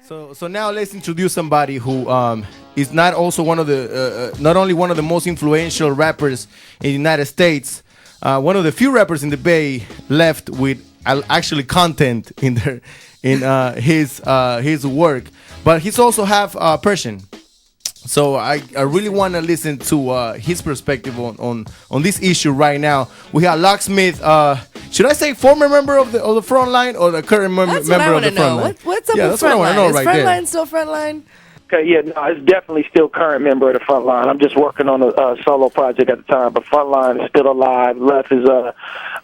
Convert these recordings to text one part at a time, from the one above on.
So now let's introduce somebody who is not also one of the not only one of the most influential rappers in the United States, one of the few rappers in the Bay left with actually content in their in his work, but he's also half Persian. So I really want to listen to his perspective on this issue right now. We have Locksmith. Should I say former member of the Frontline or the current member of the Frontline? What's up Yeah, with that's what I wanna know Frontline? Is right there. Frontline still Frontline? Okay, yeah, no, it's definitely still current member of the Frontline. I'm just working on a solo project at the time, but Frontline is still alive. Left is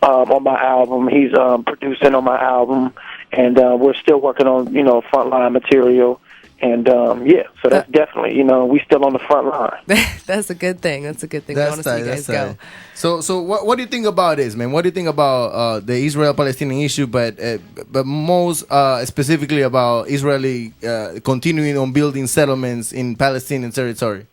on my album. He's producing on my album, and we're still working on Frontline material. And yeah, so that's definitely we still on the front line. That's a good thing. That's a good thing. I want to see you guys go. So what do you think about this, man? What do you think about the Israel-Palestinian issue, but most specifically about Israeli continuing on building settlements in Palestinian territory?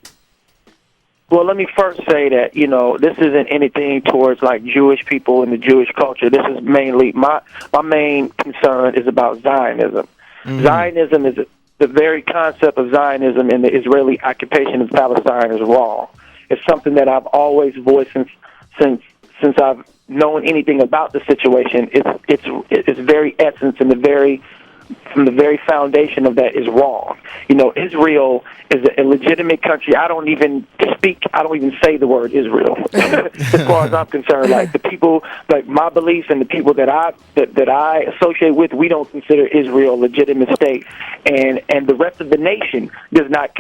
Well, let me first say that this isn't anything towards like Jewish people and the Jewish culture. This is mainly my main concern is about Zionism. Mm-hmm. Zionism is the very concept of Zionism and the Israeli occupation of Palestine is wrong. It's something that I've always voiced since I've known anything about the situation. It's very essence and from the very foundation of that is wrong. Israel is a legitimate country. I don't even say the word Israel as far as I'm concerned. Like the people, like my beliefs and the people that I associate with, we don't consider Israel a legitimate state, and the rest of the nation does not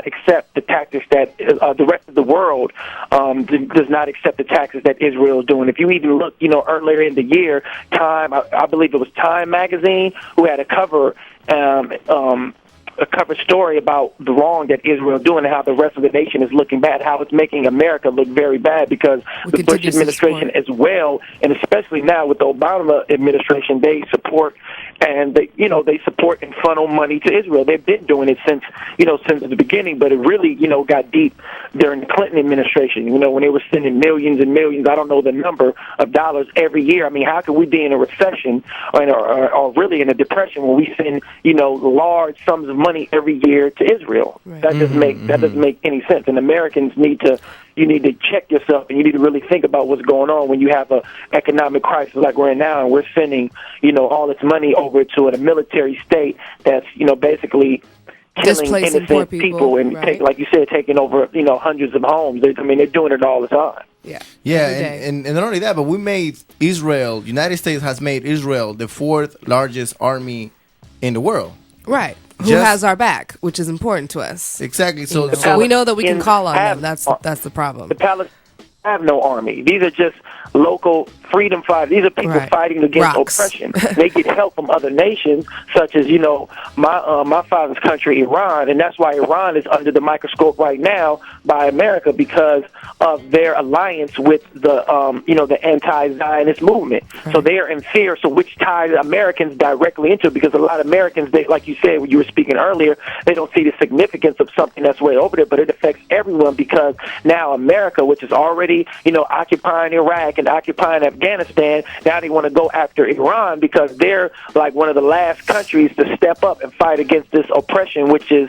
accept the tactics that the rest of the world does not accept the tactics that Israel is doing. If you even look, earlier in the year, Time, I believe it was Time magazine, who had a cover story about the wrong that Israel is doing and how the rest of the nation is looking bad, how it's making America look very bad because the Bush administration as well, and especially now with the Obama administration, they support and they support and funnel money to Israel. They've been doing it since the beginning, but it really got deep during the Clinton administration. When they were sending millions and millions, I don't know the number of dollars every year. I mean, how could we be in a recession or really in a depression when we send large sums of money every year to Israel? Right. That doesn't make any sense. And Americans need to check yourself, and you need to really think about what's going on when you have a economic crisis like we're in now, and we're sending all this money over to a military state that's basically killing innocent people and right. like you said, taking over hundreds of homes. They're doing it all the time. Yeah, and not only that, but United States has made Israel the fourth largest army in the world. Right. Who has our back, which is important to us. Exactly. So we know that we can call on them. That's the problem. The Palestinians have no army. These are just local freedom fighters. These are people fighting against oppression. They get help from other nations, such as my father's country, Iran, and that's why Iran is under the microscope right now by America because of their alliance with the anti-Zionist movement. Right. So they are in fear. So which ties Americans directly into because a lot of Americans, they, like you said when you were speaking earlier, they don't see the significance of something that's way over there, but it affects everyone because now America, which is already occupying Iraq and occupying Afghanistan, now they want to go after Iran because they're like one of the last countries to step up and fight against this oppression, which is,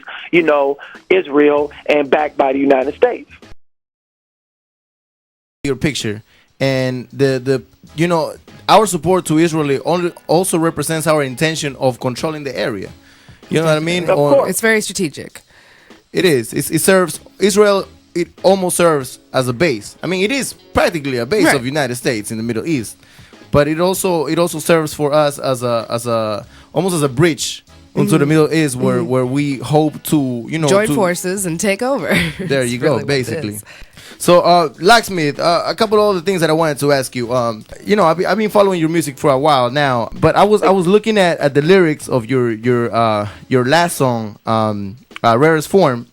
Israel and backed by the United States. Your picture and the our support to Israel also represents our intention of controlling the area. You know what I mean? Of course. It's very strategic. It is. It serves Israel. It almost serves as a base. I mean, it is practically a base of the United States in the Middle East, but it also serves for us as a almost as a bridge into the Middle East where we hope to join forces and take over. There you go, basically. So, Locksmith, a couple of other things that I wanted to ask you. I've been following your music for a while now, but I was looking at the lyrics of your last song, Rarest Form.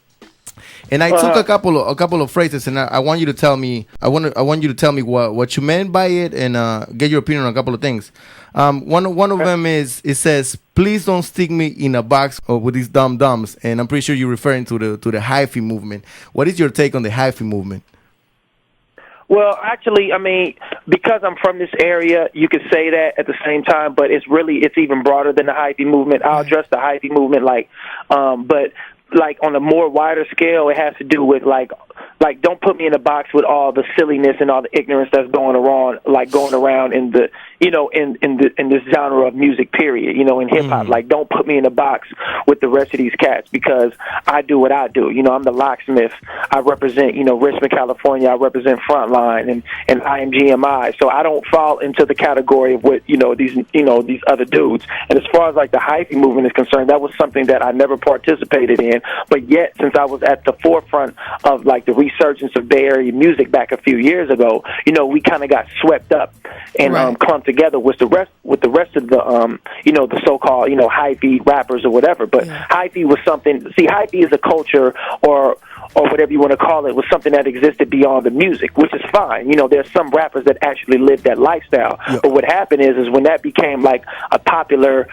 And I took a couple of phrases, and I want you to tell me. I want you to tell me what you meant by it, and get your opinion on a couple of things. One of them is, it says, "Please don't stick me in a box with these dumb dumbs," and I'm pretty sure you're referring to the hyphy movement. What is your take on the hyphy movement? Well, actually, I mean, because I'm from this area, you could say that at the same time, but it's even broader than the hyphy movement. I'll address the hyphy movement, but like on a more wider scale, it has to do with like don't put me in a box with all the silliness and all the ignorance that's going around in the in this genre of music, period, in hip hop. Like, don't put me in a box with the rest of these cats, because I do what I do. I'm the Locksmith. I represent, Richmond, California. I represent Frontline and IMGMI. So I don't fall into the category of what, these other dudes. And as far as like the hyphy movement is concerned, that was something that I never participated in. But yet, since I was at the forefront of like the resurgence of Bay Area music back a few years ago, we kind of got swept up and clumped together with the rest of the the so-called hyphy rappers or whatever. But hyphy was something. See, hyphy is a culture or whatever you want to call it, was something that existed beyond the music, which is fine. There's some rappers that actually live that lifestyle. Yeah. But what happened is when that became like a popular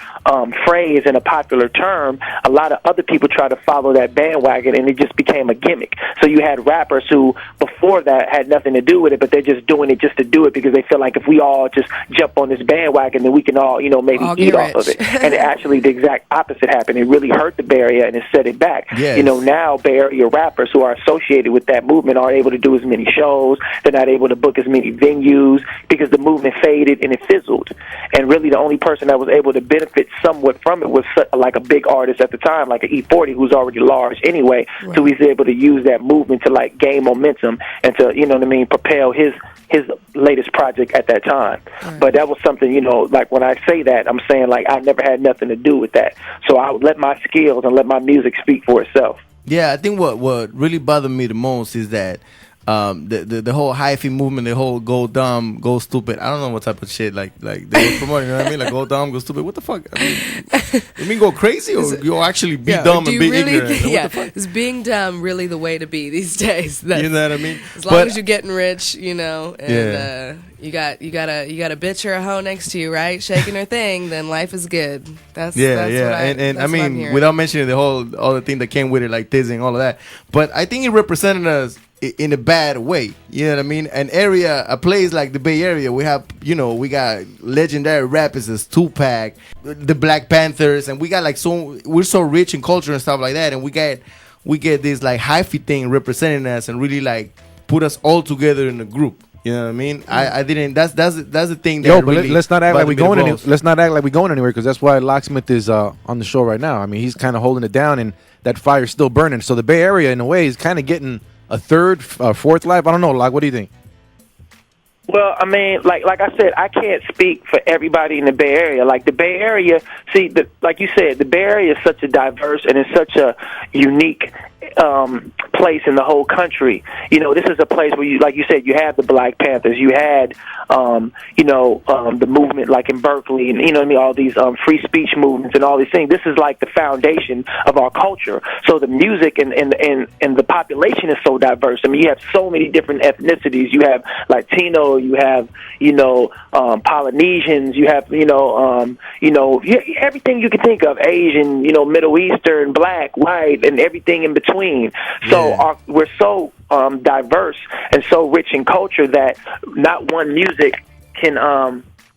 phrase and a popular term, a lot of other people tried to follow that bandwagon, and it just became a gimmick. So you had rappers who before that had nothing to do with it, but they're just doing it just to do it because they feel like if we all just jump on this bandwagon, then we can all, maybe eat off of it. And actually the exact opposite happened. It really hurt the Bay Area and it set it back. Yes. Now Bay Area rappers who are associated with that movement aren't able to do as many shows. They're not able to book as many venues because the movement faded and it fizzled. And really the only person that was able to benefit somewhat from it was like a big artist at the time, like an E40, who's already large anyway. Right. So he's able to use that movement to like gain momentum and to, propel his latest project at that time. Right. But that was something, like when I say that, I'm saying like I never had nothing to do with that. So I would let my skills and let my music speak for itself. Yeah, I think what really bothered me the most is that the whole hyphy movement, the whole go dumb, go stupid. I don't know what type of shit like they were promoting. You know what I mean? Like go dumb, go stupid. What the fuck? I mean, you mean go crazy or you actually be dumb and be ignorant? What the fuck? Is being dumb really the way to be these days? You know what I mean? As long as you're getting rich, and you got a bitch or a hoe next to you, right? Shaking her thing, then life is good. That's what I mean, without mentioning all the thing that came with it, like teasing, all of that. But I think it represented us in a bad way. You know what I mean? A place like the Bay Area, we have, we got legendary rappers as Tupac, the Black Panthers, and we got like we're so rich in culture and stuff like that, and we get this like hyphy thing representing us and really like put us all together in a group. You know what I mean? I didn't. That's the thing. That really let's not act like we're going anywhere. Let's not act like we're going anywhere, because that's why Locksmith is on the show right now. I mean, he's kind of holding it down, and that fire's still burning. So the Bay Area, in a way, is kind of getting a third, fourth life. I don't know, Lock. What do you think? Well, I mean, like I said, I can't speak for everybody in the Bay Area. Like the Bay Area, like you said, the Bay Area is such a diverse and it's such a unique place in the whole country. This is a place where like you said, you have the Black Panthers, you had, the movement like in Berkeley, and all these free speech movements and all these things. This is like the foundation of our culture. So the music and the population is so diverse. I mean, you have so many different ethnicities. You have Latino, you have Polynesians, you have everything you can think of, Asian, Middle Eastern, Black, white, and everything in between. So we're so diverse and so rich in culture that not one music can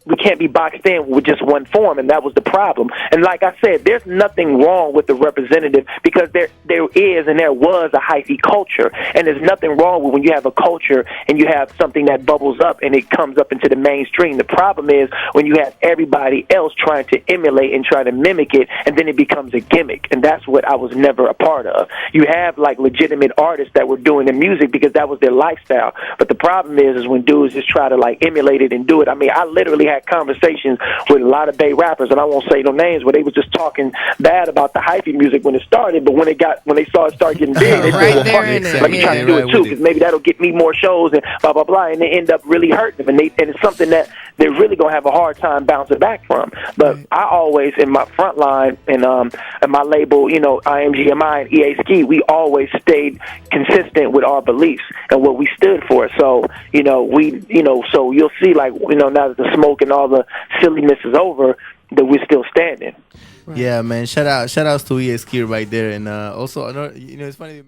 we can't be boxed in with just one form, and that was the problem. And like I said, there's nothing wrong with the representative, because there is and there was a hyphy culture, and there's nothing wrong with when you have a culture and you have something that bubbles up and it comes up into the mainstream. The problem is when you have everybody else trying to emulate and try to mimic it, and then it becomes a gimmick, and that's what I was never a part of. You have like legitimate artists that were doing the music because that was their lifestyle, but the problem is when dudes just try to like emulate it and do it. I mean, I literally had conversations with a lot of Bay rappers, and I won't say no names, where they was just talking bad about the hyphy music when it started, but when they saw it start getting big, they said, well, fuck it, let me try to do it too, because maybe that'll get me more shows and blah, blah, blah, and they end up really hurting them, and it's something that they're really going to have a hard time bouncing back from. But I always, in my Frontline and my label, IMGMI and EA Ski, we always stayed consistent with our beliefs and what we stood for. So, so you'll see, like, now that the smoke and all the silliness is over, that we're still standing. Yeah, man. Shout outs to EA Ski right there. And also, it's funny.